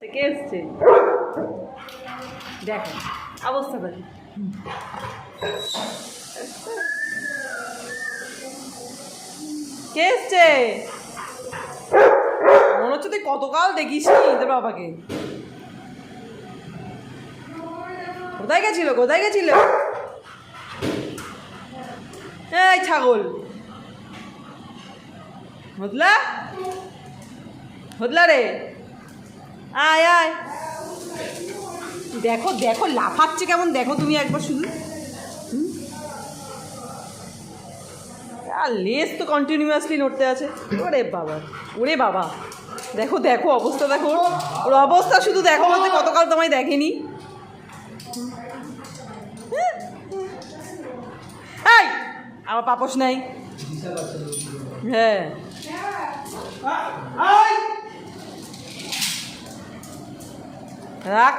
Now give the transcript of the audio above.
কে এসছে দেখো অবস্থা দেখো। কে এসছে মনে হচ্ছে তুই কতকাল দেখিস নি তোর বাবাকে। কোথায় গেছিল কোথায় গেছিল এই ছাগল হদলা হদলা রে আয় আয় দেখো দেখো লাফাচ্ছে কেমন দেখো তুমি একবার শুধু। আর লেজ তো কন্টিনিউয়াসলি নড়তে আছে। ওরে বাবা ওরে বাবা দেখো দেখো অবস্থা দেখো ওর অবস্থা শুধু দেখো বলতে কতকাল তোমায় দেখেনি। এই আমার পাপস নাই হ্যাঁ রাখ।